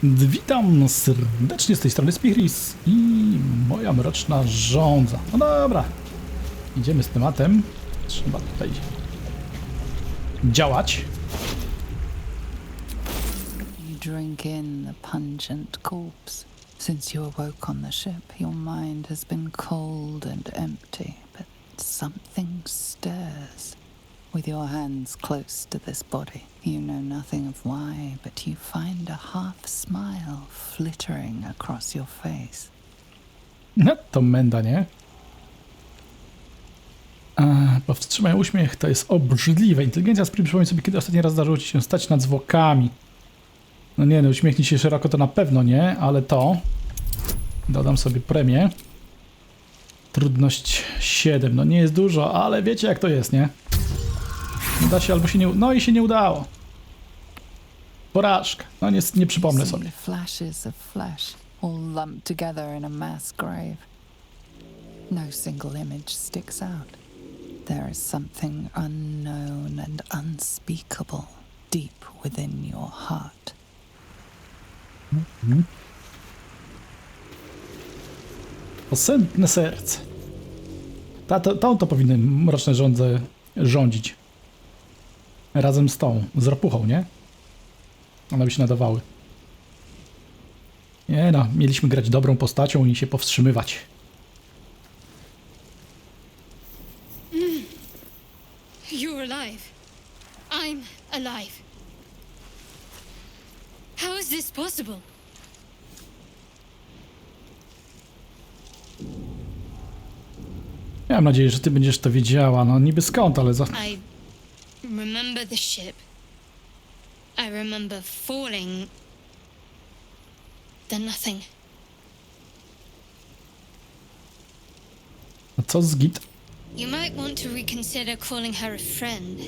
Witam serdecznie z tej strony Spichris i moja Mroczna Żądza. No dobra, idziemy z tematem. Trzeba tutaj działać. You drink in the pungent corpse. Since you awoke on the ship, your mind has been cold and empty, but something stirs. With your hands close to this body, you know nothing of why, but you find a half smile flittering across your face. No to menda, nie? Powstrzymaj uśmiech, to jest obrzydliwe. Inteligencja przypomnij sobie, kiedy ostatni raz zdarzyło ci się stać nad zwłokami. No nie, no uśmiechnij się szeroko, to na pewno nie, ale to... Dodam sobie premię. Trudność 7, no nie jest dużo, ale wiecie jak to jest, nie? Da się albo się nie... No i się nie udało. Porażka. No nie przypomnę sobie. Flashes of flesh, all lumped together in a mass grave. No single image sticks out. There is something unknown and unspeakable deep within your heart. Posępne serce. To powinny Mroczne Żądze rządzić. Razem z tą, z ropuchą, nie? One by się nadawały. Nie no, mieliśmy grać dobrą postacią i się powstrzymywać. You're alive. I'm alive. How is this possible? Miałem nadzieję, że ty będziesz to wiedziała. No niby skąd, ale za... I remember the ship. I remember falling. Then nothing. A co z git? You might want to reconsider calling her a friend.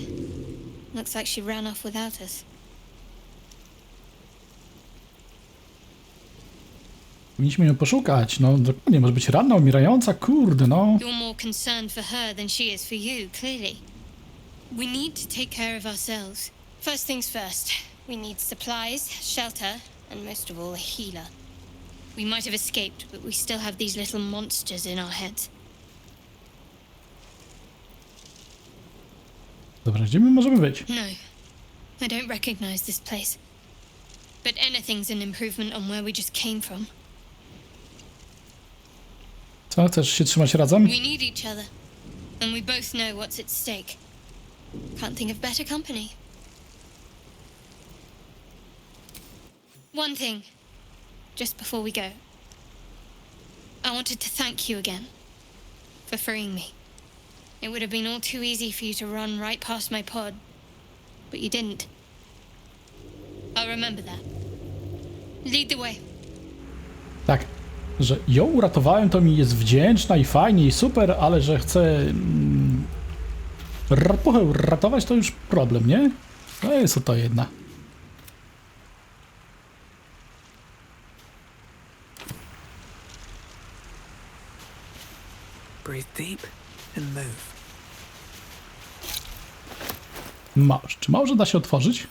Looks like she ran off without us. Powinniśmy ją poszukać. No dokładnie, może być ranna, umierająca, kurde, no. You're more concerned for her than she is for you, clearly. We need to take care of ourselves. First things first, we need supplies, shelter, and most of all, a healer. We might have escaped, but we still have these little monsters in our heads. Dobra, gdzie my możemy być? No, I don't recognize this place. But anything's an improvement on where we just came from. Co, chcesz się trzymać razem? We need each other, and we both know what's at stake. Can't think of better company. One thing, just before we go. I wanted to thank you again for freeing me. It would have been all too easy for you to run right past my pod, but you didn't. I'll remember that. Lead the way. Tak, że ją uratowałem, to mi jest wdzięczna i fajnie i super, ale że chcę rapuchę ratować, to już problem, nie? To jest to jedna. Breathe deep and move. Czy może da się otworzyć?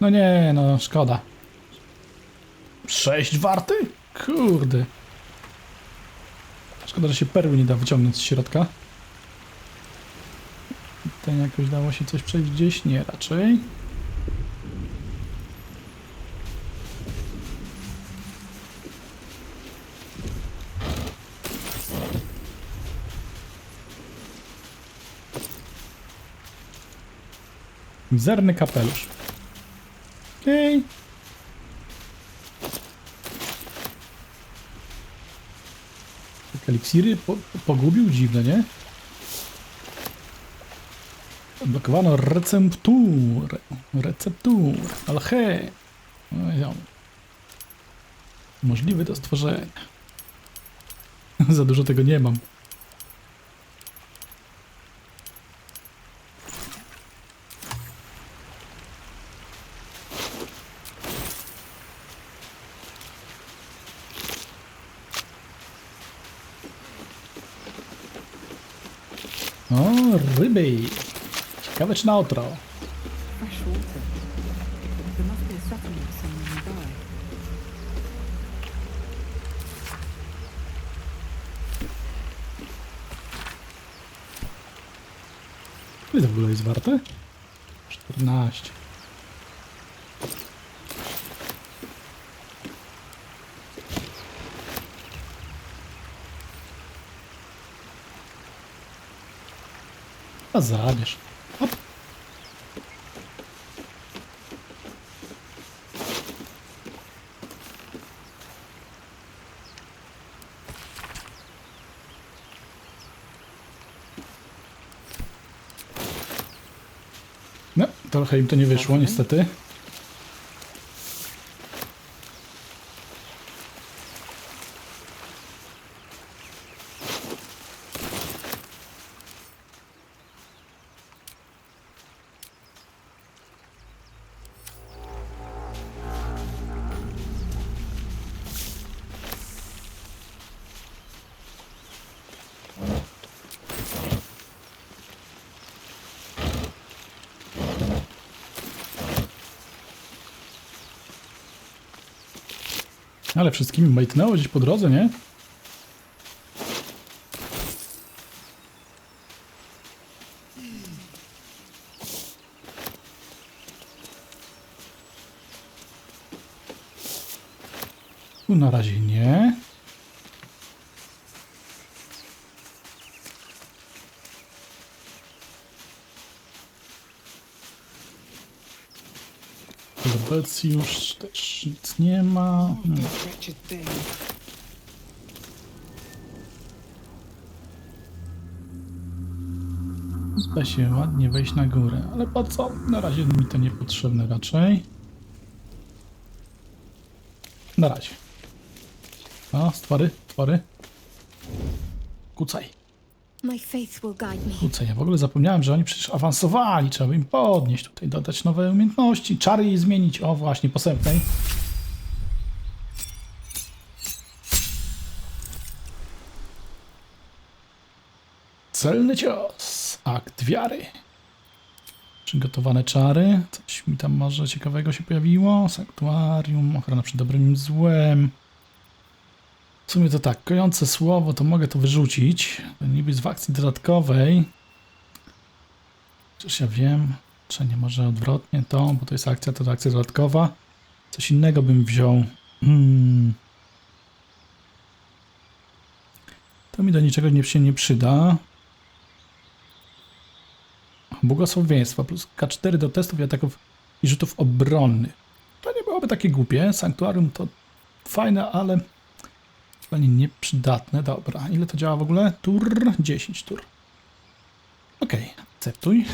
No nie, no szkoda. 6 warty? Kurde. Szkoda, że się perły nie da wyciągnąć z środka. Tutaj jakoś dało się coś przejść gdzieś? Nie, raczej. Mizerny kapelusz. Okej. Tak, eliksiry pogubił? Dziwne, nie? Odblokowano recepturę. Ale hej. No, możliwy do stworzenia. Za dużo tego nie mam. O, ryby. Ciekawe czy na outro. Fresh water. Ile to w ogóle jest warte? 14. A zabierz. Hop. No, trochę im to nie wyszło, niestety. Ale wszystkimi majtnęło gdzieś po drodze, nie? Tu na razie nie. Obecnie już też nic nie ma. Wretched thing. Da się ładnie wejść na górę, ale po co? Na razie mi to niepotrzebne raczej. Na razie. O, stwory. Kucaj. My faith will guide me. Kucaj. Ja w ogóle zapomniałem, że oni przecież awansowali. Trzeba by im podnieść tutaj, dodać nowe umiejętności, czary jej zmienić. O, właśnie, posępnej. Celny cios. Akt wiary. Przygotowane czary. Coś mi tam może ciekawego się pojawiło. Sanktuarium. Ochrona przed dobrym i złem. W sumie to tak. Kojące słowo to mogę to wyrzucić. To niby jest w akcji dodatkowej. Przecież ja wiem. Czy nie może odwrotnie to, bo to jest akcja, to akcja dodatkowa. Coś innego bym wziął. To mi do niczego się nie przyda. Błogosławieństwa plus K4 do testów i ataków i rzutów obronnych. To nie byłoby takie głupie. Sanktuarium to fajne, ale zupełnie nieprzydatne. Dobra, ile to działa w ogóle? Tur 10 tur. Okej, akceptuj.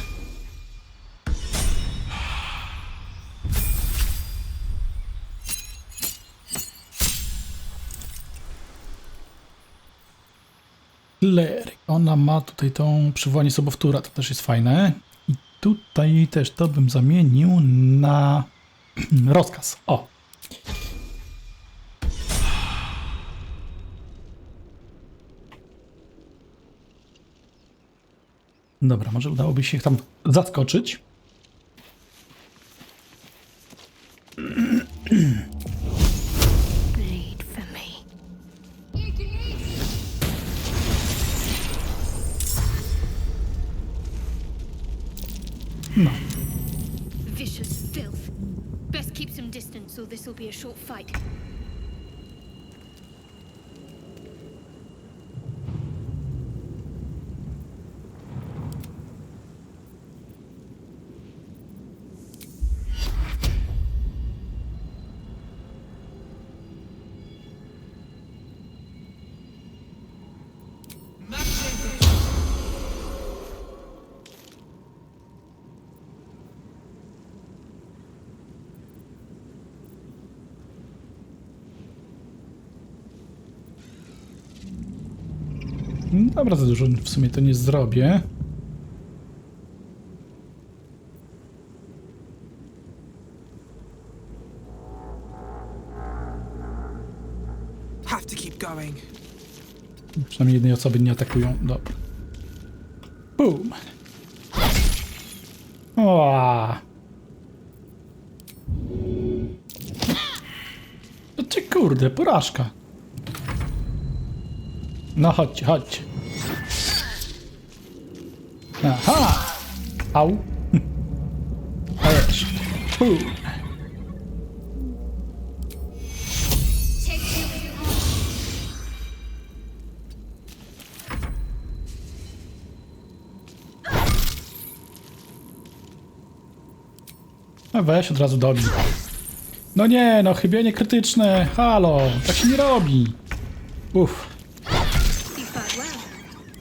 Kleryk. Ona ma tutaj tą przywołanie sobowtóra, to też jest fajne. I tutaj też to bym zamienił na rozkaz. O! Dobra, może udałoby się ich tam zaskoczyć. Bleed for me. No. Vicious filth. Best keep some distance, or this will be a short fight. Dobra, za dużo w sumie to nie zrobię. Have to keep going. Przynajmniej jednej osoby nie atakują. Dobra. Boom. O! No ty kurde, porażka. No chodźcie, chodźcie. Aha! Au. Ależ. No weź od razu dobij. No nie, no chybienie krytyczne. Halo, tak się nie robi. Uff. You fared well.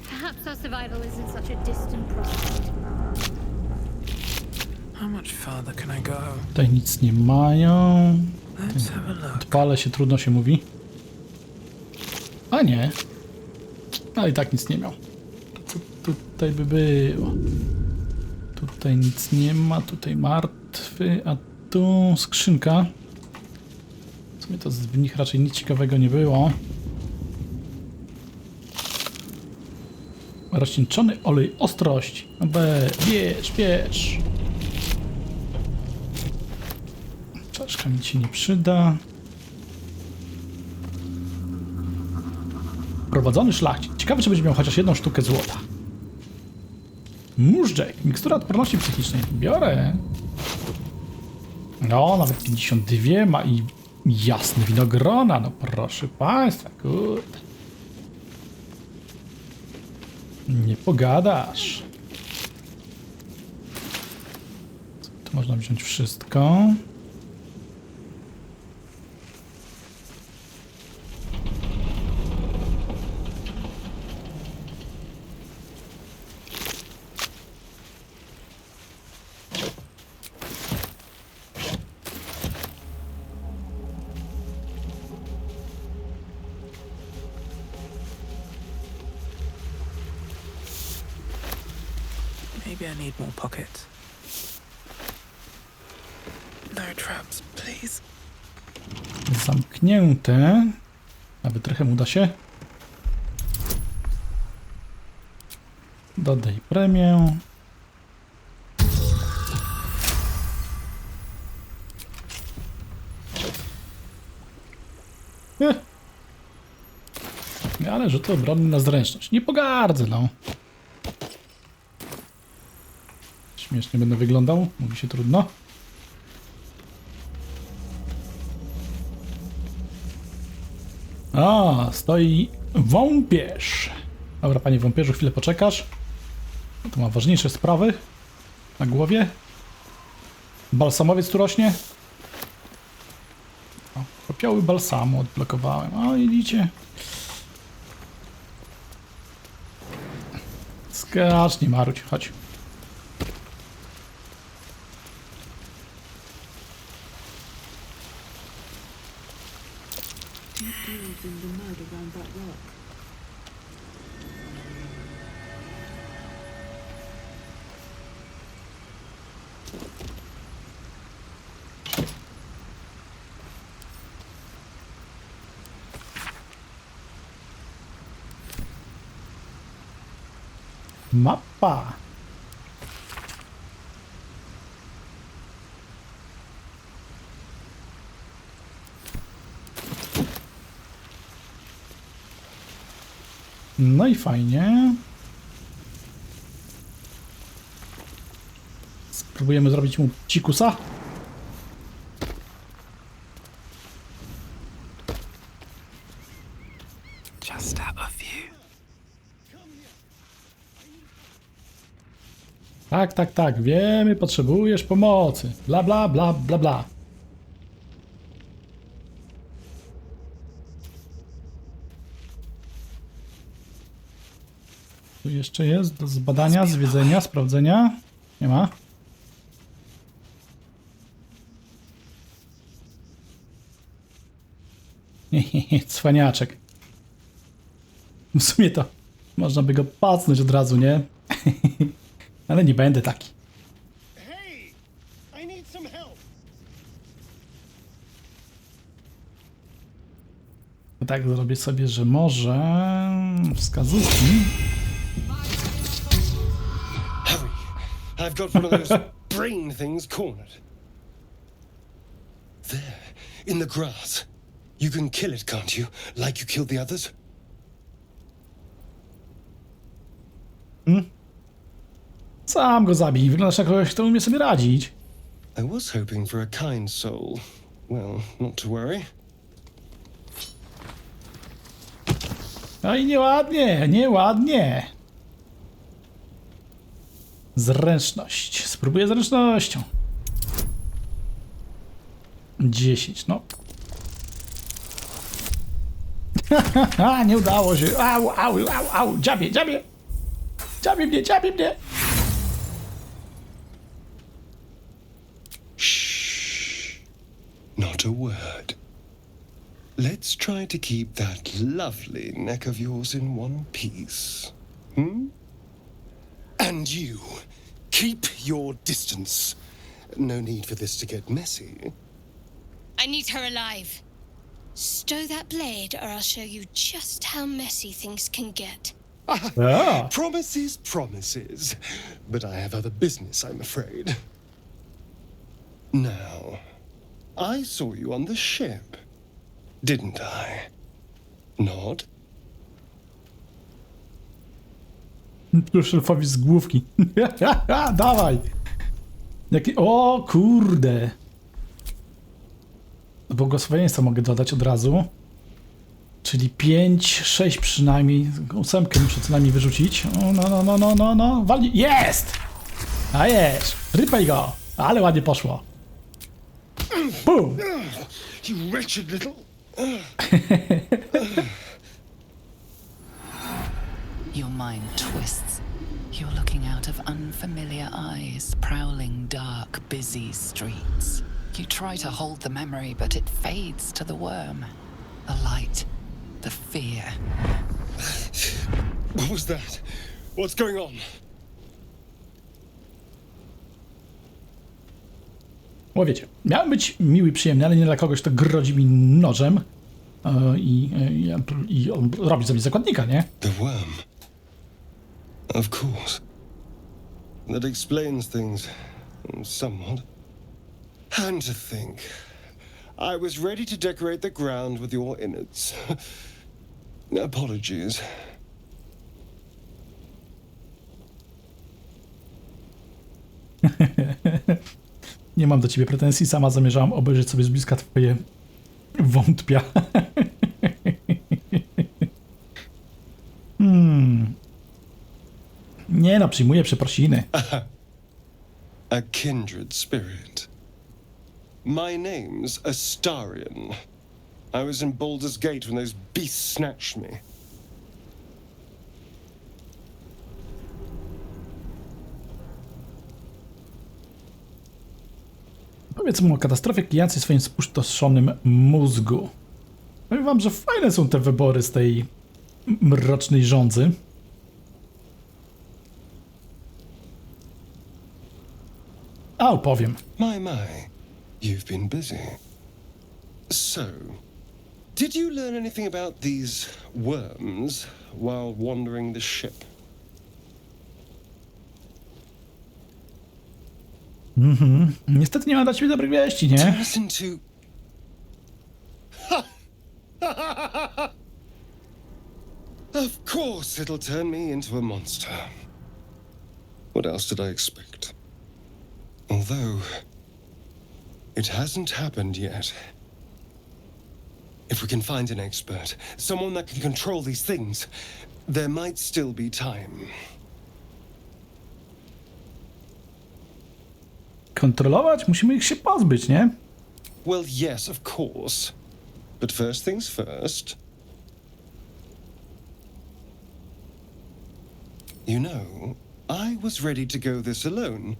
Perhaps our survival isn't such a distant prospect. How much farther can I go? Tutaj nic nie mają. Let's have a look. Odpalę się, trudno się mówi. A nie. Ale i tak nic nie miał. To co tutaj by było? Tutaj nic nie ma, tutaj martwy, a tu skrzynka. W sumie to w nich raczej nic ciekawego nie było. Rozcieńczony olej ostrości. Bierz. Czaszka mi się nie przyda. Prowadzony szlachcic. Ciekawe, czy będzie miał chociaż jedną sztukę złota. Móżdżek. Mikstura odporności psychicznej. Biorę. No, nawet 52 ma i jasne winogrona. No proszę państwa, kurde. Nie pogadasz. Tu można wziąć wszystko. Maybe I need more pockets. No traps, please. Zamknięte. Nawet trochę uda się. Dodaj premię. Ale że to obronny na zręczność. Nie pogardzę, no. Śmiesznie będę wyglądał. Mówi się trudno. A, stoi Wąpierz. Dobra, panie Wąpierzu, chwilę poczekasz. Tu ma ważniejsze sprawy na głowie. Balsamowiec tu rośnie. O, popioły balsamu odblokowałem. O, idziecie. Skacz, nie marudź, chodź. Mapa. No i fajnie. Spróbujemy zrobić mu cikusa. Just out of view. Tak, wiemy, potrzebujesz pomocy. Bla, bla, bla, bla, bla. Tu jeszcze jest do zbadania, zwiedzenia, sprawdzenia. Nie ma. Cwaniaczek. W sumie to można by go pacnąć od razu, nie? Ale nie będę taki. Hey, I need some help. Tak zrobię sobie, że może wskazówki. Hurry, I've got one of those brain things cornered. There, in the grass. You can kill it, can't you? Like you killed the others? Sam go zabij. Wyglądasz jak kogoś, kto umie sobie radzić. I was hoping for a kind soul. Well, not to worry. No i nieładnie, nieładnie. Zręczność. Spróbuję zręcznością. 10, no. Haha, nie udało się. Au, au, au, au. Dziabie, dziabie. Dziabie mnie, dziabie mnie. Shh. Not a word. Let's try to keep that lovely neck of yours in one piece. Hmm? And you, keep your distance. No need for this to get messy. I need her alive. Stow that blade, or I'll show you just how messy things can get. A, Promises, promises. But I have other business, I'm afraid. Now, I saw you on the ship, didn't I? Nod? plus szelfowi z główki. Dawaj. Jaki... O kurde. Błogosławieństwa mogę dodać od razu. Czyli 5, 6 przynajmniej. 8 muszę co najmniej wyrzucić. O, no. Walnij. Jest! A jest! Rypaj go! Ale ładnie poszło. Bum! You wretched little... Your mind twists. You're looking out of unfamiliar eyes, prowling dark, busy streets. You try to hold the memory, but it fades to the worm. The light, the fear. What was that? What's going on? Bo wiecie, miałem być miły i przyjemny, ale nie dla kogoś, kto grodzi mi nożem i robi sobie zakładnika, nie? The worm. Of course. That explains things somewhat. And to think, I was ready to decorate the ground with your innards. Apologies. Nie mam do ciebie pretensji, sama zamierzałam obejrzeć sobie z bliska twoje wątpia. Nie no, przyjmuję przeprosiny. A kindred spirit. My name's Astarion. I was in Baldur's Gate when those beasts snatched me. Powiedz mu o katastrofie kijającej swoim spustoszonym mózgu. Powiem wam, że fajne są te wybory z tej mrocznej żądzy. A opowiem. My, you've been busy. So, did you learn anything about these worms while wandering the ship? Niestety nie mam dla ciebie dobrych wieści, nie? Listen to... Of course it'll turn me into a monster. What else did I expect? Although, it hasn't happened yet. If we can find an expert, someone that can control these things, there might still be time. Kontrolować? Musimy ich się pozbyć, nie? Well, yes, of course. But first things first. You know, I was ready to go this alone,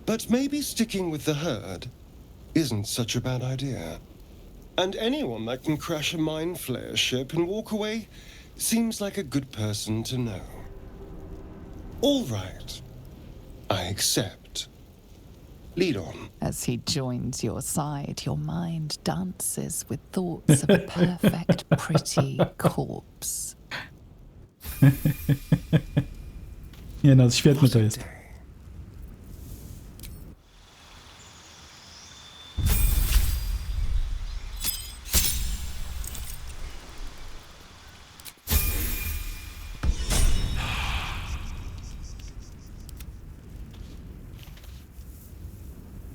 but maybe sticking with the herd isn't such a bad idea. And anyone that can crash a mind flayer ship and walk away seems like a good person to know. All right. I accept. Lead on. As he joins your side, your mind dances with thoughts of a perfect, pretty corpse. Nie no, świetne to jest.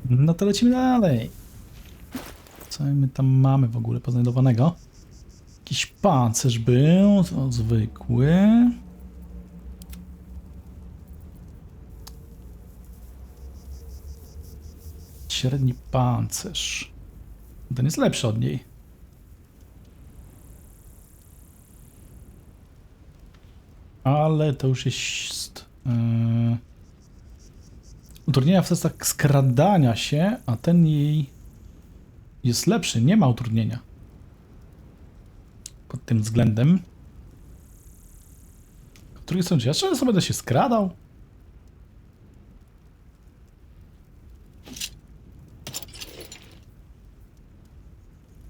No to lecimy dalej. Co my tam mamy w ogóle poznajdowanego? Jakiś pancerz był, to zwykły. Średni pancerz. Ten jest lepszy od niej. Ale to już jest utrudnienia w testach skradania się, a ten jej jest lepszy, nie ma utrudnienia pod tym względem. Z drugiej strony, ja często będę się skradał.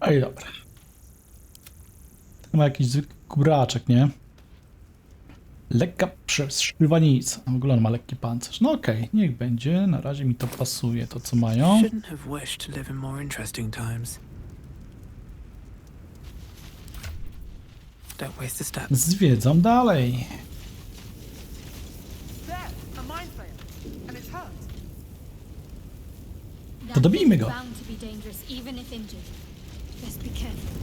Ej, dobra. Ten ma jakiś zwykły kubraczek, nie? Lekka przeszywanica. W ogóle on ma lekki pancerz. No okej, niech będzie. Na razie mi to pasuje, to co mają. Shouldn't have wished to live in more interesting times. Don't waste a step. Zwiedzam dalej. To dobijmy go. Bound to be dangerous, even if injured. Just be careful.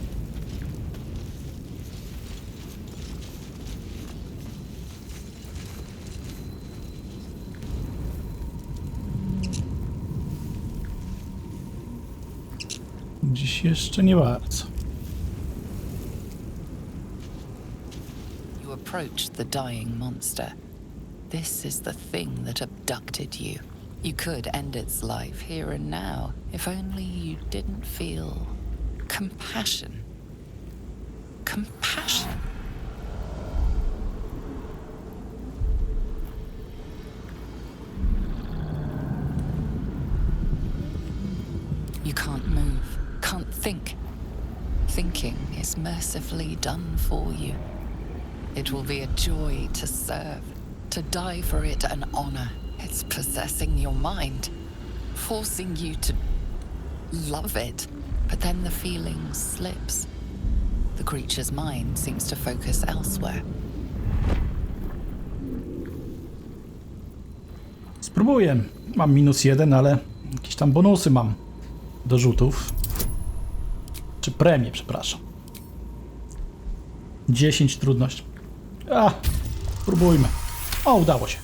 Dziś jeszcze nie bardzo. You approach the dying monster. This is the thing that abducted you. You could end its life here and now, if only you didn't feel compassion. Compassion. You can't move, can't think. Thinking is mercifully done for you. It will be a joy to serve, to die for it an honor. It's possessing your mind, forcing you to love it. But then the feeling slips. The creature's mind seems to focus elsewhere. Spróbuję. Mam -1, ale jakieś tam bonusy mam do rzutów. Czy premię, przepraszam. 10 trudność. Spróbujmy. O, udało się.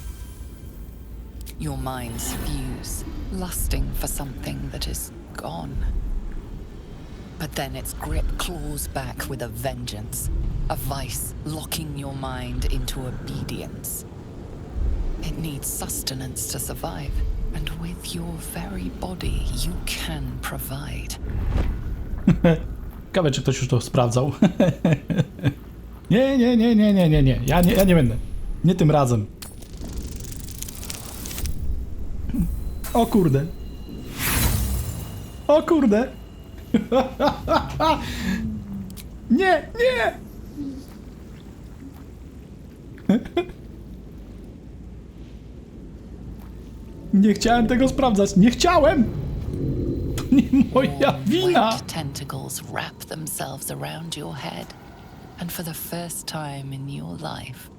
Your minds fuse, lusting for something that is gone. But then its grip claws back with a vengeance, a vice locking your mind into obedience. It needs sustenance to survive, and with your very body you can provide. Ciekawe, czy ktoś już to sprawdzał. Nie. Ja nie będę. Nie tym razem. O kurde. O kurde. Nie. Nie chciałem tego sprawdzać. Nie chciałem. To nie moja wina. White tentacles wrap themselves around your head, and for the first time in your life,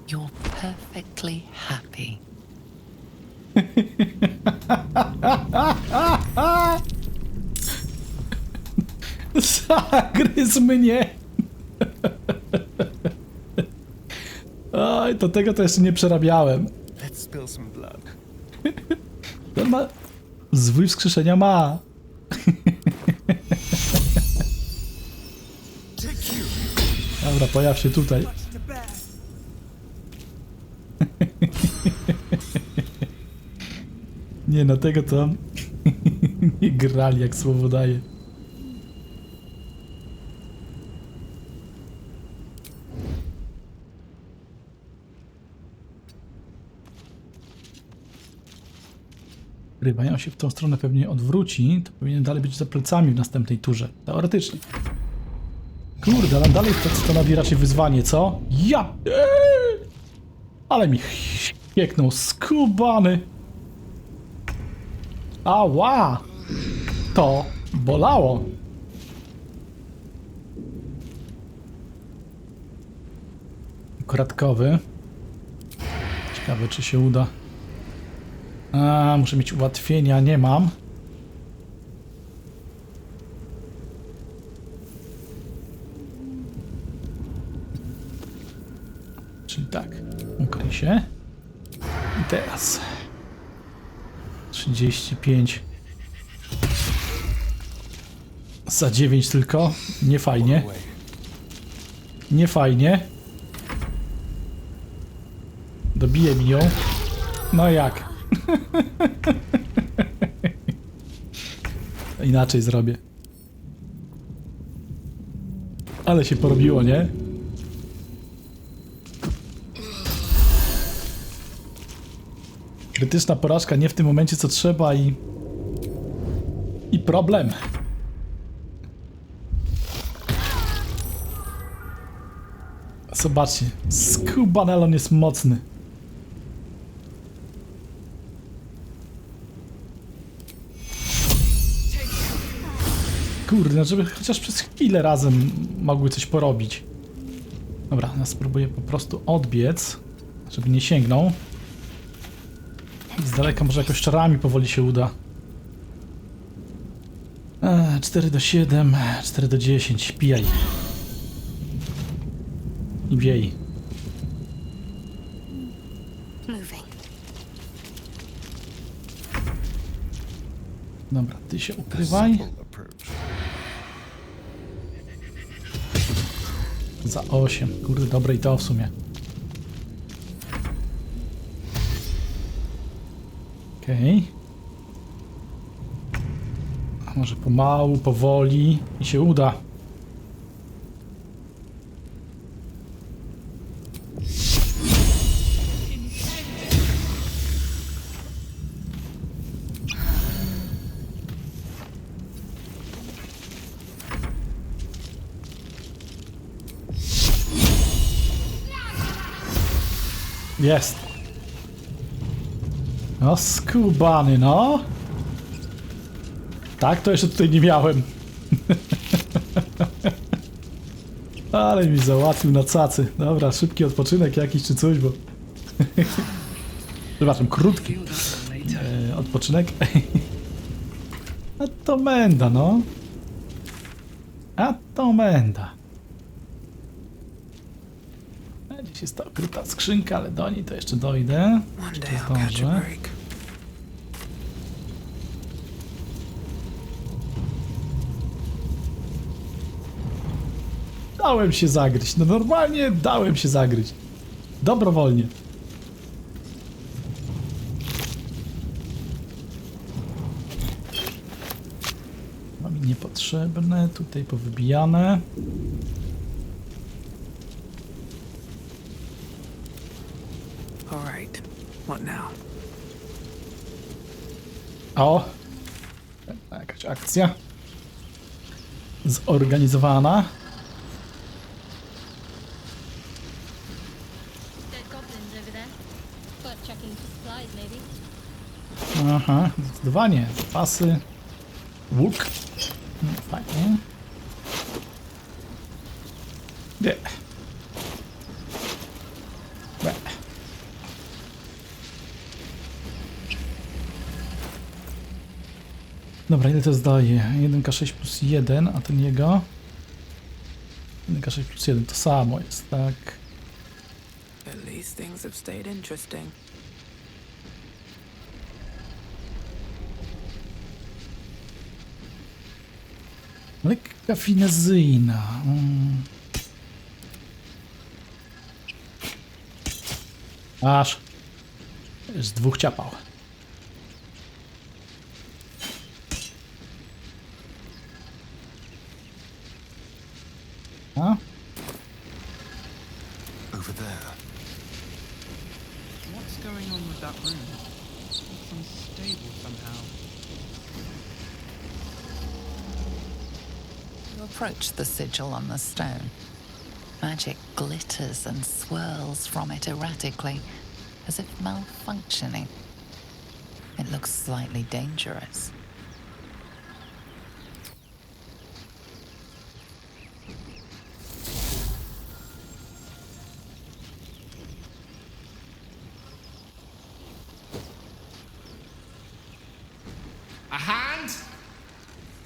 you're perfectly happy. Zagryzł mnie. Oj, to tego to jeszcze nie przerabiałem. Let's spill some blood. On ma... Zwój wskrzeszenia ma. Dobra, pojaw się tutaj. Nie, no tego to nie grali, jak słowo daje. Ryba, on się w tą stronę pewnie odwróci, to powinien dalej być za plecami w następnej turze. Teoretycznie. Kurde, ale dalej to nabi raczej wyzwanie, co? Ja! Ale mi pieknął skubany. Ała! To bolało. Kratkowy. Ciekawe, czy się uda. Muszę mieć ułatwienia, nie mam. się. I teraz 35 za 9 tylko. Nie fajnie. Nie fajnie. Dobiję mi ją. No jak? Inaczej zrobię. Ale się porobiło, nie? Krytyczna porażka nie w tym momencie co trzeba i problem. Zobaczcie, skubanelon jest mocny. Kurde, no żeby chociaż przez chwilę razem mogły coś porobić. Dobra, ja spróbuję po prostu odbiec, żeby nie sięgnął. Z daleka może jakoś czarami powoli się uda. 4 do 7, 4 do 10, pijaj. I wiej. Moving. Dobra, ty się ukrywaj. Za 8. Kurde, dobre i to w sumie. Okej. A może pomału, powoli i się uda. Jest. No skubany, no. Tak, to jeszcze tutaj nie miałem. Ale mi załatwił na cacy. Dobra, szybki odpoczynek jakiś czy coś, bo... Przepraszam, krótki odpoczynek. A to menda, no. A to menda. Gdzieś jest ta ukryta skrzynka, ale do niej to jeszcze dojdę. One Czy day to I'll catch a zdążę? break. Dałem się zagryźć. No normalnie dałem się zagryźć. Dobrowolnie. No mi niepotrzebne. Tutaj powybijane. All right. What now? O! Jakaś akcja. Zorganizowana. Dead goblins over there. Worth checking for supplies, maybe. Aha, zdecydowanie. Pasy. Łuk. No, fajnie. Nie. Be. Dobra, ile to zdaje? 1K6 plus 1, a ten jego? 1K6 plus 1 to samo jest, tak? At least things have stayed interesting. Lekka finezyjna. Aż. Z dwóch ciapał. A? Over there. What's going on with that room? It's unstable somehow. You approach the sigil on the stone. Magic glitters and swirls from it erratically, as if malfunctioning. It looks slightly dangerous. A hand?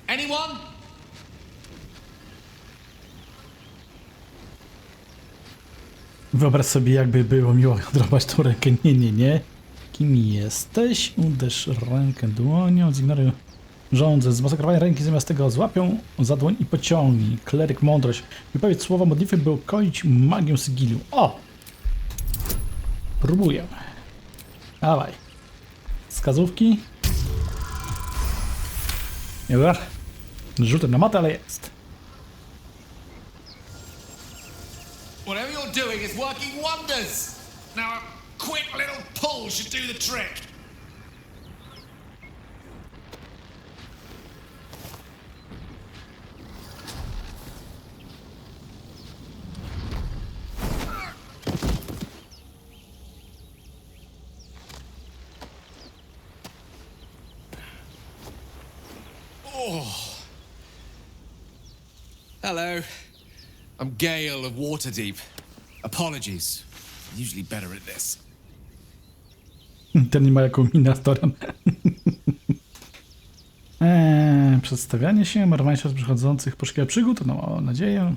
Anyone? Wyobraź sobie, jakby było miło odrobać tą rękę. Nie, nie, nie. Kim jesteś? Uderz rękę dłonią, zignoruj żądzę. Zmasakrowanie ręki zamiast tego złapią za dłoń i pociągnij. Kleryk mądrość. Wypowiedz słowa modlitwy, by ukoić magię Sigilium. O! Próbuję. Dawaj. Wskazówki. Dobra. Rzutem na matę, ale jest. Whatever you're doing is working wonders. Now a quick little pull should do the trick. Hello. I'm Gale of Waterdeep. Apologies. Usually better at this. Ten nie ma jaką minę Toran. Przedstawianie się, marowanie się z przychodzących, poszukiwania przygód, no mam nadzieję.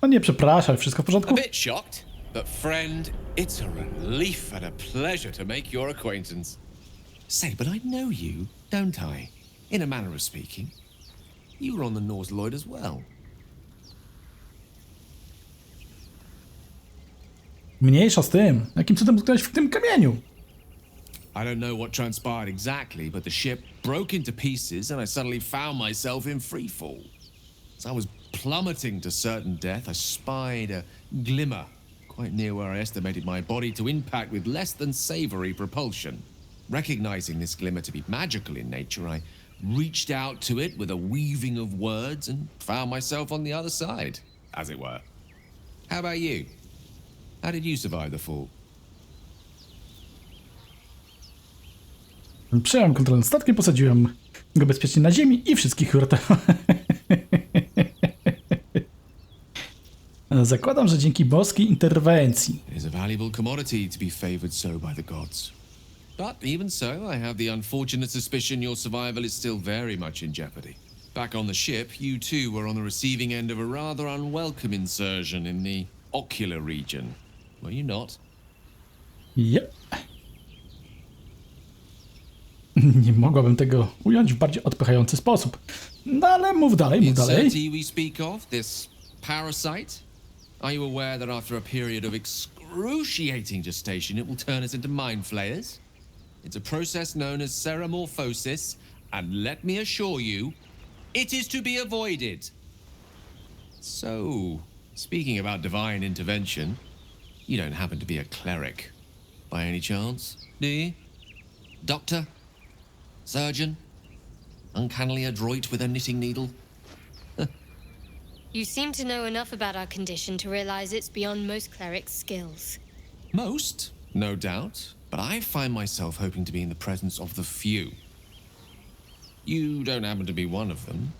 No nie przepraszaj, wszystko w porządku? A bit shocked, but friend, it's a relief and a pleasure to make your acquaintance. Say, but I know you, don't I? In a manner of speaking. You were on the Norse Lloyd as well. Mniejsza z tym. Jakim cudem utknąłeś w tym kamieniu? I don't know what transpired exactly, but the ship broke into pieces and I suddenly found myself in freefall. As I was plummeting to certain death, I spied a glimmer quite near where I estimated my body to impact with less than savory propulsion. Recognizing this glimmer to be magical in nature, I reached out to it with a weaving of words and found myself on the other side, as it were. How about you? How did you survive the fall? Przejąłem kontrolę nad statkiem, posadziłem go bezpiecznie na ziemi i wszystkich uratowałem. Zakładam, że dzięki boskiej interwencji. It is a valuable commodity to be favored so by the gods. But even so, I have the unfortunate suspicion your survival is still very much in jeopardy. Back on the ship, you too were on the receiving end of a rather unwelcome insertion in the ocular region. Were you not? Yep. Nie mogłabym tego ująć w bardziej odpychający sposób. No ale mów dalej, mów dalej. Insertee we speak of, this parasite? Are you aware that after a period of excruciating gestation, it will turn us into mind flayers? It's a process known as ceremorphosis, and let me assure you, it is to be avoided. So, speaking about divine intervention, you don't happen to be a cleric, by any chance, do you? Doctor? Surgeon? Uncannily adroit with a knitting needle? You seem to know enough about our condition to realize it's beyond most clerics' skills. Most, no doubt, but I find myself hoping to be in the presence of the few. You don't happen to be one of them.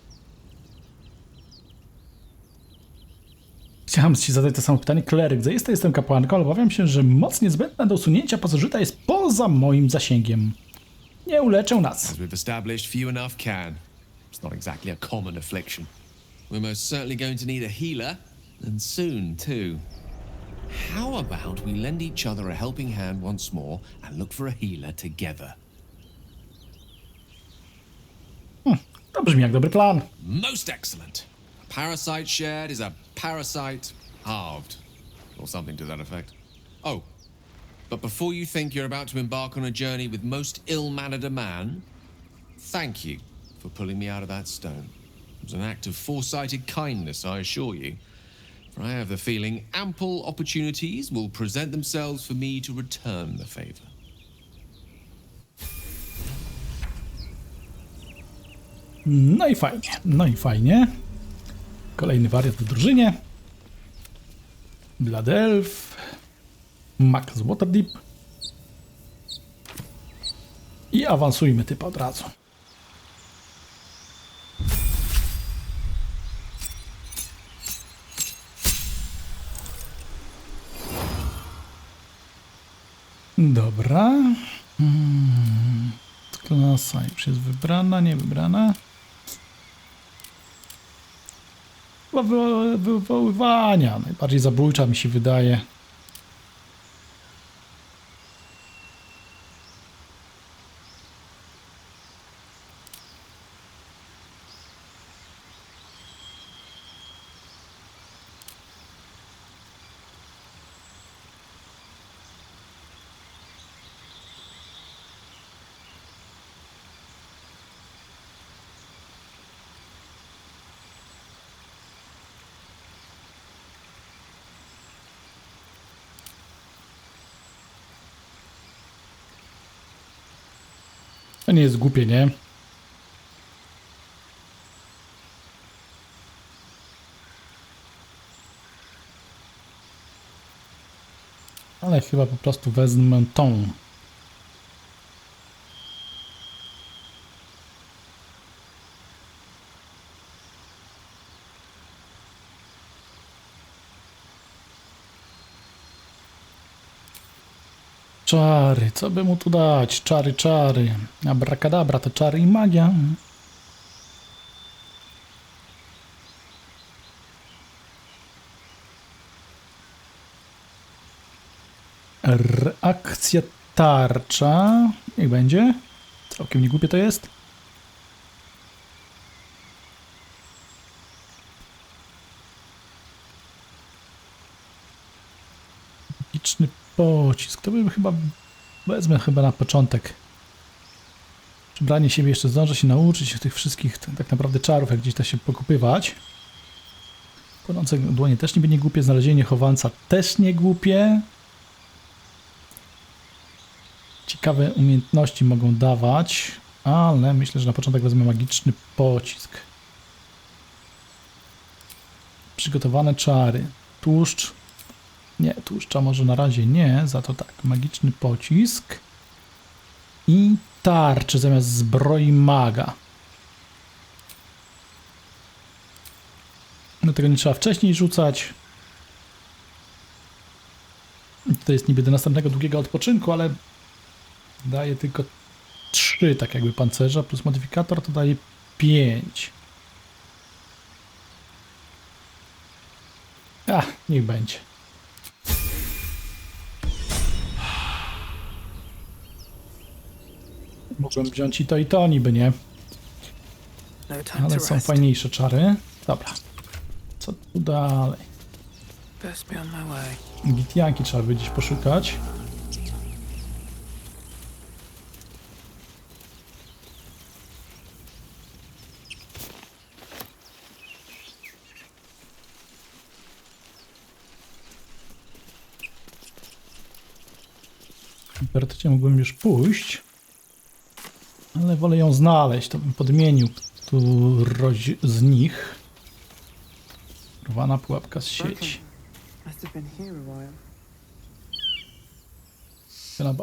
Chciałem ci zadać to samo pytanie. Kleryk, zaiste jestem kapłanką, ale obawiam się, że moc niezbędna do usunięcia pasożyta jest poza moim zasięgiem. Nie uleczą nas. As we've established, few enough can. It's not exactly a common affliction. We're most certainly going to need a healer, and soon, too. How about we lend each other a helping hand once more and look for a healer together? To brzmi jak dobry plan. Most excellent. A parasite shared is a parasite halved, or something to that effect. Oh, but before you think you're about to embark on a journey with most ill-mannered a man, thank you for pulling me out of that stone. It was an act of foresighted kindness, I assure you. For I have the feeling ample opportunities will present themselves for me to return the favor. No i fajnie, no i fajnie. Kolejny wariat w drużynie. Blood Elf. Mag z Waterdeep. I awansujmy typa od razu. Dobra. Klasa już jest wybrana, nie wybrana. Wywoływania. Najbardziej zabójcza mi się wydaje. To nie jest głupie, nie? Ale chyba po prostu wezmę tą. Czary, co by mu tu dać? Czary, czary. Abracadabra to czary i magia. Reakcja tarcza. Niech będzie. Całkiem niegłupie to jest. Magiczny pocisk. To bym chyba... Wezmę chyba na początek. Przybranie siebie jeszcze zdążę się nauczyć tych wszystkich tak naprawdę czarów, jak gdzieś da się pokupywać. Płonące dłonie też nie będzie głupie. Znalezienie chowanca też nie głupie. Ciekawe umiejętności mogą dawać, ale myślę, że na początek wezmę magiczny pocisk. Przygotowane czary. Tłuszcz. Nie, tłuszcza może na razie nie, za to tak. Magiczny pocisk. I tarczy zamiast zbroi maga. No tego nie trzeba wcześniej rzucać. To jest niby do następnego długiego odpoczynku, ale daje tylko 3 tak jakby pancerza, plus modyfikator to daje 5. Niech będzie. Mogłem wziąć i to niby, nie? Ale są fajniejsze czary. Dobra. Co tu dalej? Gitianki trzeba by gdzieś poszukać. Teoretycznie mógłbym już pójść, ale wolę ją znaleźć, to bym podmienił którąś z nich. Urwana pułapka z sieci.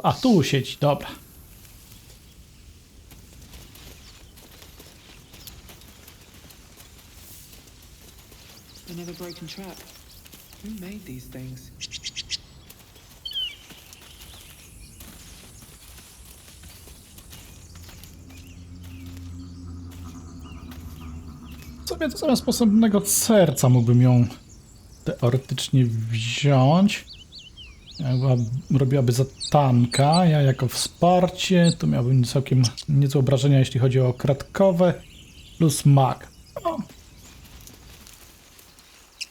A, tu sieć, dobra. Another broken trap. Who made these things? Sobie to zamiast sposobnego serca mógłbym ją teoretycznie wziąć. Robiłaby za tanka, ja jako wsparcie. Tu miałbym całkiem niezłe obrażenia, jeśli chodzi o kratkowe. Plus mag. No.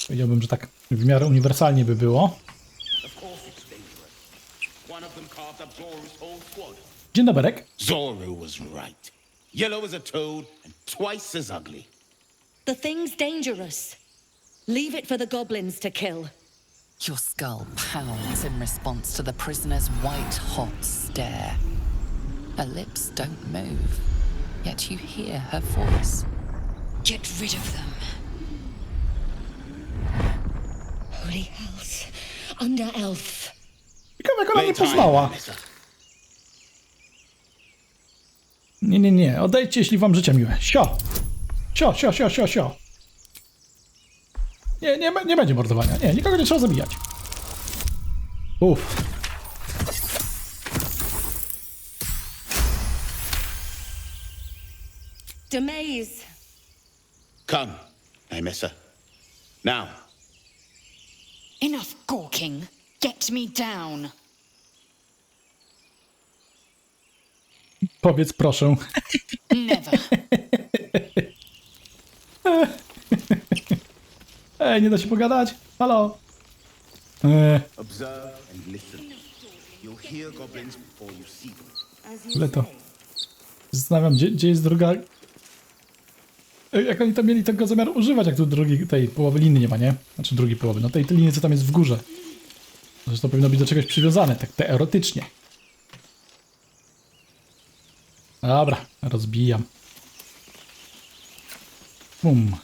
Powiedziałbym, że tak w miarę uniwersalnie by było. Dzień dobry. Zoro was right. Yellow as a toad and twice as ugly. The thing's dangerous. Leave it for the goblins to kill. Your skull pounds in response to the prisoner's white-hot stare. Her lips don't move, yet you hear her voice. Get rid of them. Holy hells. Under elf. Ciekawe, jak ona nie poznała. Nie. Odejdźcie, jeśli wam życie miłe. Sio. Nie będzie mordowania. Nie, nikogo nie trzeba zabijać. Uff. The maze. Come, Emissa. Now. Enough gawking. Get me down. Powiedz proszę. Never. Ej, nie da się pogadać? Halo? Observe and listen. You'll hear goblins before you see them. Ale to... Zastanawiam, gdzie jest druga... Jak oni tam mieli tego zamiar używać, jak tu tej połowy liny nie ma, nie? Znaczy drugiej połowy, no tej liny, co tam jest w górze. Zresztą powinno być do czegoś przywiązane, tak teoretycznie. Dobra, rozbijam. Bum.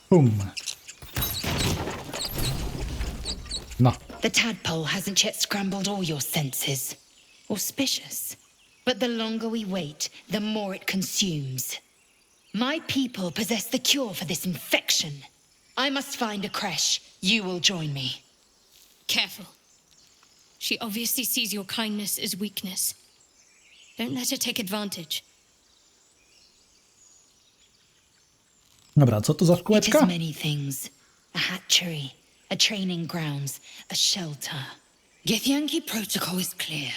Bum. No. The tadpole hasn't yet scrambled all your senses. Auspicious. But the longer we wait, the more it consumes. My people possess the cure for this infection. I must find a creche. You will join me. Careful. She obviously sees your kindness as weakness. Don't let her take advantage. Dobra, co to za It is szkółeczka? many things. A hatchery, a training grounds, a shelter. Githyanki protocol is clear.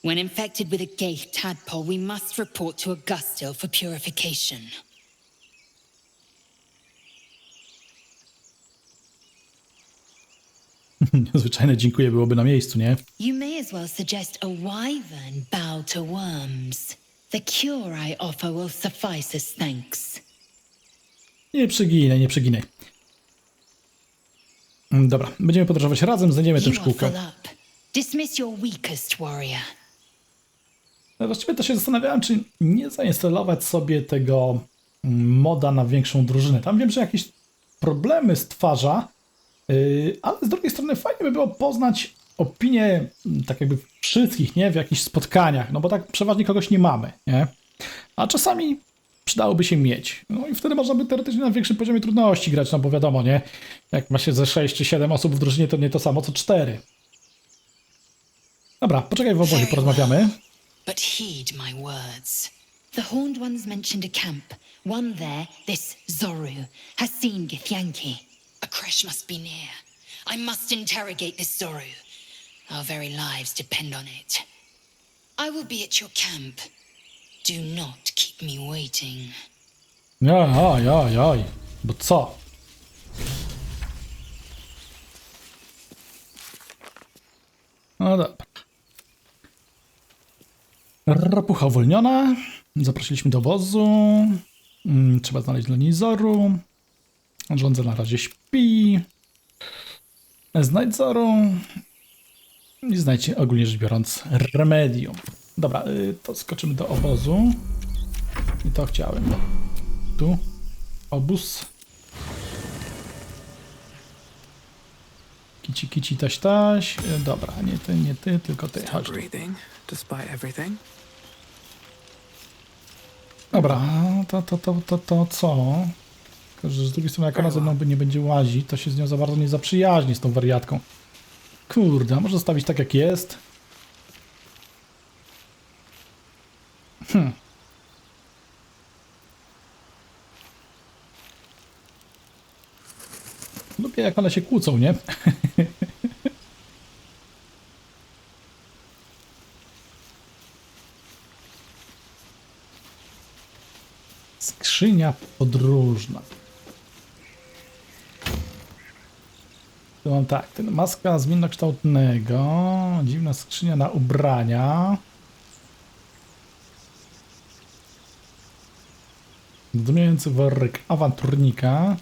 When infected with a ghaik tadpole, we must report to Augustil for purification. Zwyczajne dziękuję byłoby na miejscu, nie? You may as well suggest a wyvern bow to worms. The cure I offer will suffice as thanks. Nie przeginaj, nie przeginaj. Dobra, będziemy podróżować razem, znajdziemy tę You are szkółkę. full up. Dismiss your weakest warrior. Właściwie to się zastanawiałem, czy nie zainstalować sobie tego moda na większą drużynę. Tam wiem, że jakieś problemy stwarza, ale z drugiej strony fajnie by było poznać opinię tak jakby wszystkich, nie? W jakichś spotkaniach, no bo tak przeważnie kogoś nie mamy, nie? A czasami przydałoby się mieć. No i wtedy można by teoretycznie na większym poziomie trudności grać, no bo wiadomo, nie? Jak ma się ze 6 czy 7 osób w drużynie, to nie to samo co 4. Dobra, poczekaj w obozie, porozmawiamy. But heed my words. The horned ones mentioned a camp. One there, this Zoru, has seen Githyanki. A creche must be near. I must interrogate this Zoru. Our very lives depend on it. I will be at your camp. Do not keep me waiting. Jaj, bo co? No dobra. Ropucha uwolniona. Zaprosiliśmy do wozu. Trzeba znaleźć dla niej Zoru. Żądza na razie śpi. Znajdź Zoru. I znajdźcie ogólnie rzecz biorąc remedium. Dobra, to skoczymy do obozu. I to chciałem. Tu. Obóz. Kici, taś. Dobra, nie ty, tylko ty. Chodź tu. Breathing, despite everything. Dobra, to co? Tylko, że z drugiej strony, jak ona ze mną nie będzie łazić, to się z nią za bardzo nie zaprzyjaźni, z tą wariatką. Kurde, a może zostawić tak jak jest? Lubię, jak one się kłócą, nie? Skrzynia podróżna. Tu mam tak, ten maska zmiennokształtnego, dziwna skrzynia na ubrania. Zdumiewający worek awanturnika.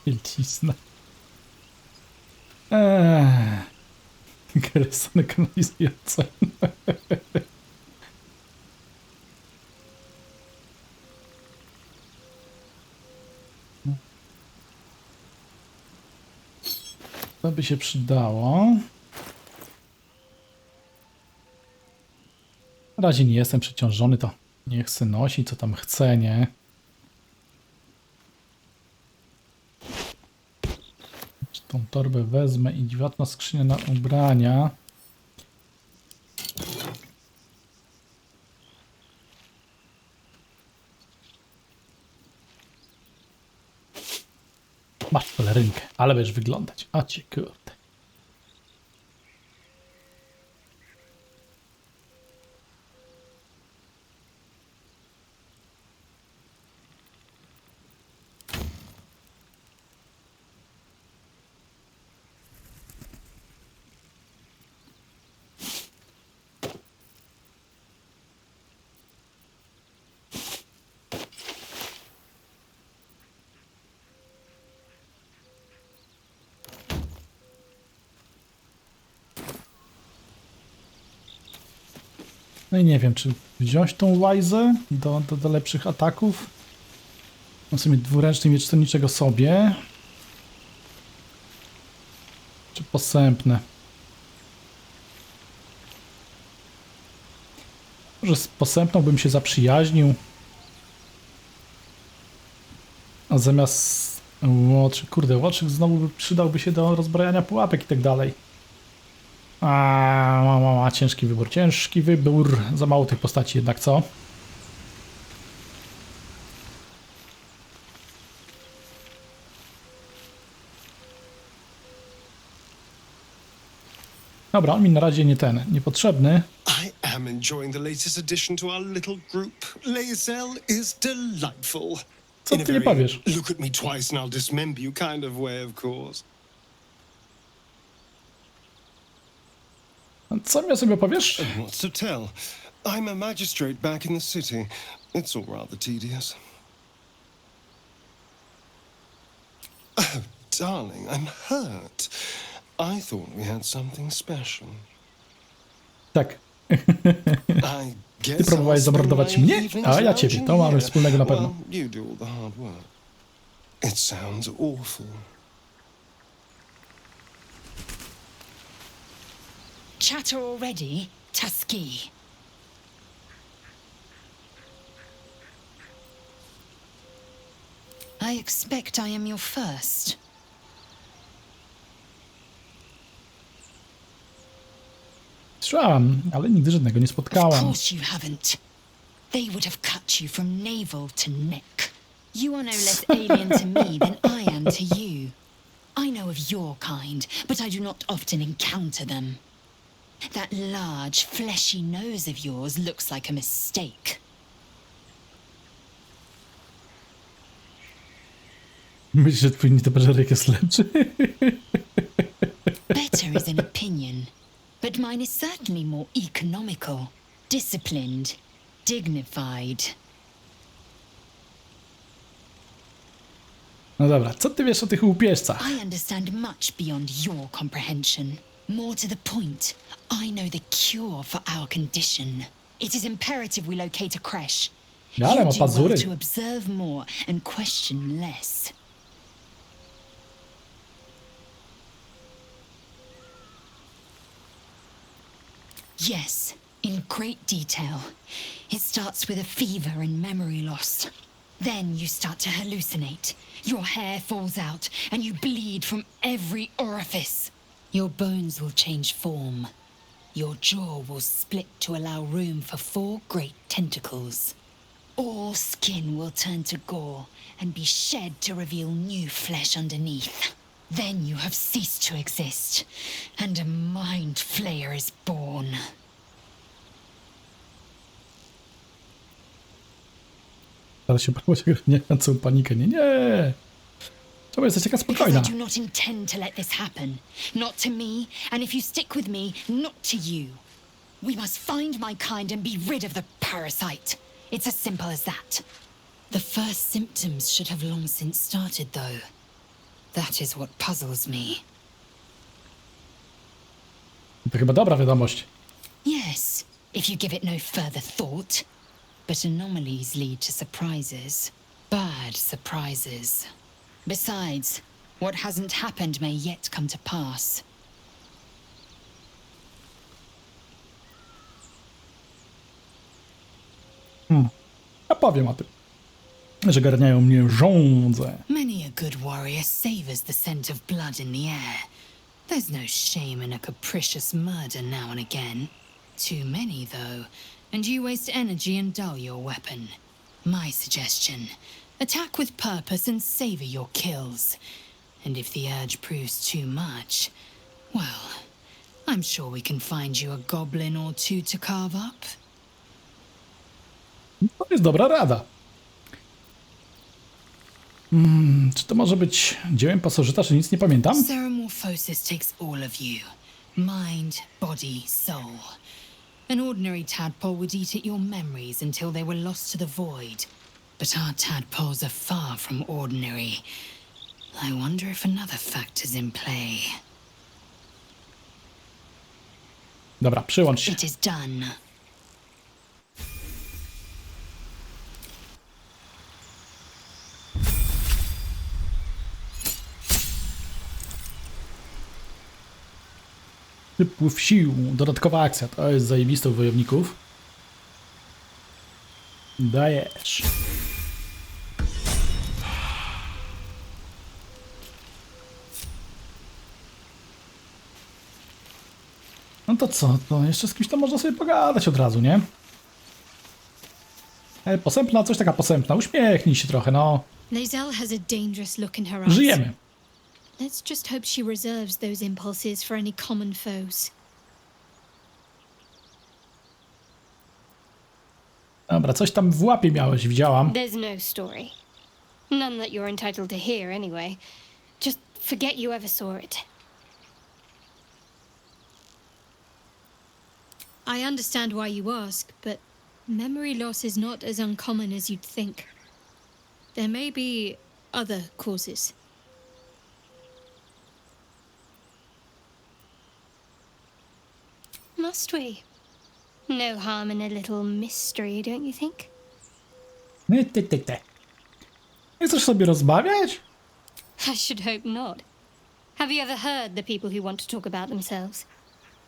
Wielcisna. Kresony kanalizujące. To by się przydało. Na razie nie jestem przeciążony, to niech se nosi, co tam chce, nie? Tą torbę wezmę i dziwatna skrzynia na ubrania. Masz pelerynkę, ale będziesz wyglądać. A cię kurde. No i nie wiem, czy wziąć tą łajzę do lepszych ataków. Mam sobie dwuręczny miecz stronniczego sobie. Czy posępne? Może z posępną bym się zaprzyjaźnił. A zamiast łotrzyk, kurde, łotrzyk znowu przydałby się do rozbrajania pułapek i tak dalej. Ciężki wybór, ciężki wybór. Za mało tych postaci jednak, co? Dobra, on mi na razie niepotrzebny. I am enjoying the latest addition to our little group. Lae'zel is delightful. Co ty nie powiesz? Look at me twice and I'll dismember you kind of way, of course. Co mi o sobie powiesz? What's to tell? I'm a magistrate back in the city. It's all rather tedious. Oh, darling, I'm hurt. I thought we had something special. Tak. I guess Ty próbowałeś zamordować mnie, a ja ciebie. To mamy wspólnego na pewno. Well, you do all the hard work. It sounds awful. Chatter already, Tusky. I expect I am your first. Słyszałam, ale nigdy żadnego nie Of spotkałam. course you haven't. They would have cut you from navel to neck. You are no less alien to me than I am to you. I know of your kind, but I do not often encounter them. That large, fleshy nose of yours looks like a mistake. Myślisz, że twój nietoperzerek jest lepszy? Better is an opinion, but mine is certainly more economical, disciplined, dignified. No dobra, co ty wiesz o tych łupieżcach? I understand much beyond your comprehension. More to the point, I know the cure for our condition. It is imperative we locate a creche. Ale You ma do pazury. well to observe more and question less. Yes, in great detail. It starts with a fever and memory loss. Then you start to hallucinate. Your hair falls out and you bleed from every orifice. Your bones will change form. Your jaw will split to allow room for 4 great tentacles. All skin will turn to gore and be shed to reveal new flesh underneath. Then you have ceased to exist, and a mind flayer is born. Teraz się bała, nie na całą panikę. Nie. Trzeba jesteś taka Because spokojna. I do not intend to let this happen. Not to me, and if you stick with me, not to you. We must find my kind and be rid of the parasite. It's as simple as that. The first symptoms should have long since started, though. That is what puzzles me. To chyba dobra wiadomość. Yes, if you give it no further thought. But anomalies lead to surprises. Bad surprises. Besides, what hasn't happened may yet come to pass. Ja powiem o tym, że garniają mnie żądze. Many a good warrior savors the scent of blood in the air. There's no shame in a capricious murder now and again. Too many, though, and you waste energy and dull your weapon. My suggestion: attack with purpose and savor your kills. And if the urge proves too much, well, I'm sure we can find you a goblin or two to carve up. To jest dobra rada. Czy to może być dziełem pasożyta, czy nic nie pamiętam? Ceramorphosis takes all of you. Mind, body, soul. An ordinary tadpole would eat at your memories until they were lost to the void. But our tadpoles are far from ordinary. I wonder if another factor's in play. Dobra, przyłącz się. It is done. Wypływ sił. Dodatkowa akcja. To jest zajebiste u wojowników. Dajesz. No to co? To jeszcze z kimś tam można sobie pogadać od razu, nie? Posępna, coś taka posępna. Uśmiechnij się trochę, no. Lae'zel has a dangerous look in her eyes. Żyjemy. Let's just hope she reserves those impulses for any common foes. Dobra, coś tam w łapie miałeś, widziałam. There's no story. None that you're entitled to hear, anyway. Just forget you ever saw it. I understand why you ask, but memory loss is not as uncommon as you'd think. There may be other causes. Must we? No harm in a little mystery, don't you think? Nie chcesz sobie rozmawiać? I should hope not. Have you ever heard the people who want to talk about themselves?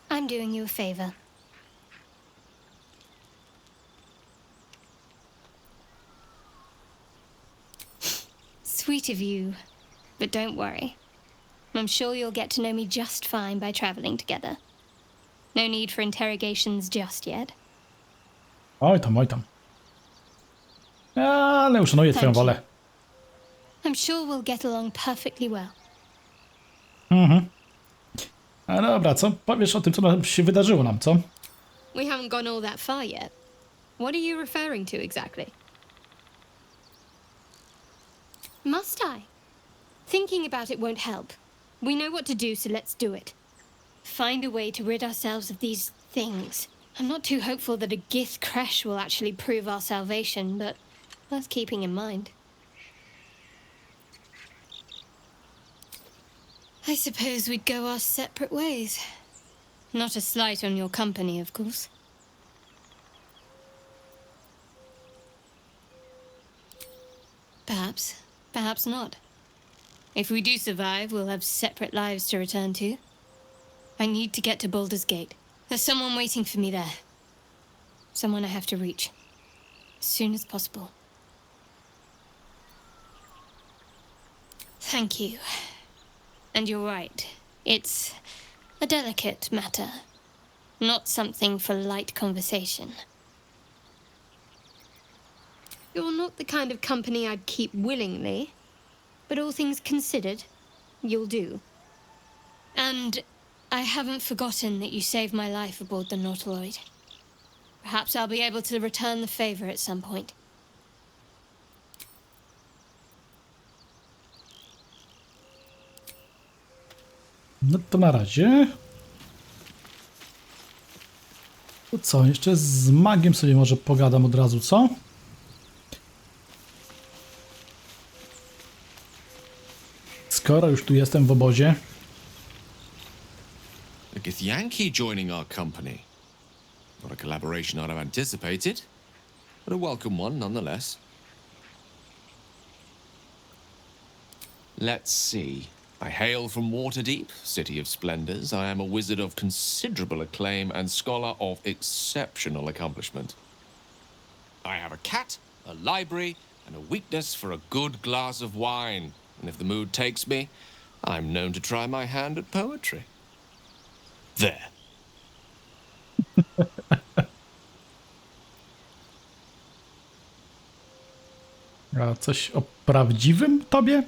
I'm doing you a favor. Sweet of you, but don't worry. I'm sure you'll get to know me just fine by traveling together. No need for interrogations just yet. Oj tam, oj tam. Ale uszanuję twoją wolę. I'm sure we'll get along perfectly well. A dobra, co powiesz o tym, co nam się wydarzyło nam, co? We haven't gone all that far yet. What are you referring to exactly? Must I? Thinking about it won't help. We know what to do, so let's do it. Find a way to rid ourselves of these things. I'm not too hopeful that a Gith crash will actually prove our salvation, but worth keeping in mind. I suppose we'd go our separate ways. Not a slight on your company, of course. Perhaps. Perhaps not. If we do survive, we'll have separate lives to return to. I need to get to Baldur's Gate. There's someone waiting for me there. Someone I have to reach. As soon as possible. Thank you. And you're right. It's a delicate matter. Not something for light conversation. You're not the kind of company I'd keep willingly, but all things considered, you'll do. And I haven't forgotten that you saved my life aboard the Nautiloid. Perhaps I'll be able to return the favor at some point. No to na razie. To co, jeszcze z magiem sobie może pogadam od razu, co? Skoro już tu jestem w obozie. A Githyanki joining our company. Not a collaboration I'd have anticipated, but a welcome one nonetheless. Let's see. I hail from Waterdeep, city of splendors. I am a wizard of considerable acclaim and scholar of exceptional accomplishment. I have a cat, a library, and a weakness for a good glass of wine. And if the mood takes me, I'm known to try my hand at poetry. There. A coś o prawdziwym tobie?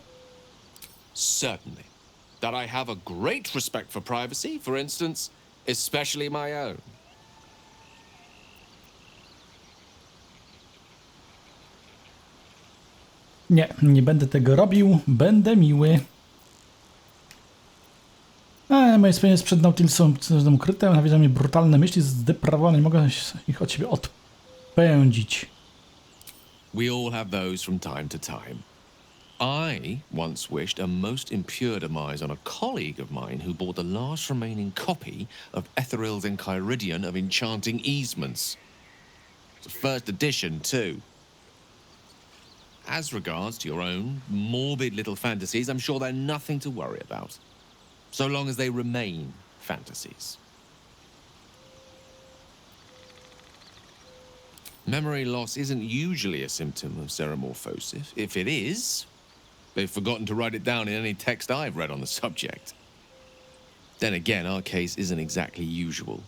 Certainly. That I have a great respect for privacy, for instance, especially my own. Nie będę tego robił, będę miły. Moje spełnienie jest przed Nautilusem ukryte, nawiedza mnie brutalne myśli zdeprawowane, nie mogę ich od siebie odpędzić. We all have those from time to time. I once wished a most impure demise on a colleague of mine who bought the last remaining copy of Etheril's Enchiridion of Enchanting Easements. It's a first edition, too. As regards to your own morbid little fantasies, I'm sure they're nothing to worry about. So long as they remain fantasies. Memory loss isn't usually a symptom of seromorphosis. If it is, they've forgotten to write it down in any text I've read on the subject. Then again, our case isn't exactly usual.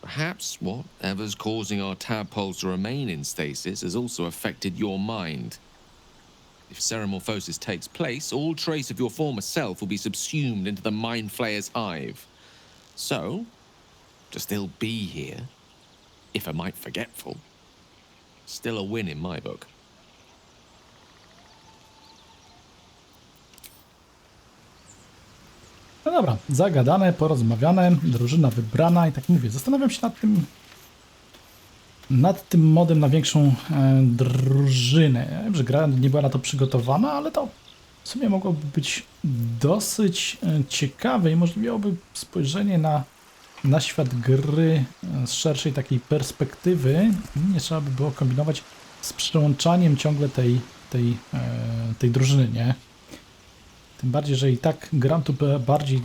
Perhaps whatever's causing our tadpoles to remain in stasis has also affected your mind. If seromorphosis takes place, all trace of your former self will be subsumed into the Mind Flayer's hive. So, to still be here, if a mite forgetful, still a win in my book. No dobra, zagadane, porozmawiane, drużyna wybrana i tak mówię, zastanawiam się nad tym modem na większą drużynę. Ja wiem, że gra nie była na to przygotowana, ale to w sumie mogłoby być dosyć ciekawe i umożliwiałoby spojrzenie na świat gry z szerszej takiej perspektywy. Nie trzeba by było kombinować z przyłączaniem ciągle tej drużyny, nie? Tym bardziej, że i tak gram tu bardziej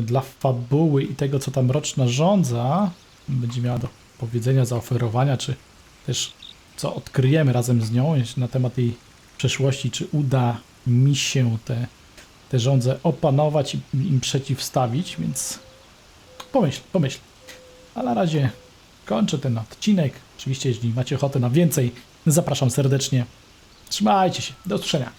dla fabuły i tego, co ta Mroczna Żądza będzie miała do powiedzenia, zaoferowania, czy też co odkryjemy razem z nią na temat jej przeszłości, czy uda mi się tę żądzę opanować i im przeciwstawić, więc pomyśl. A na razie kończę ten odcinek. Oczywiście, jeśli macie ochotę na więcej, zapraszam serdecznie. Trzymajcie się. Do usłyszenia.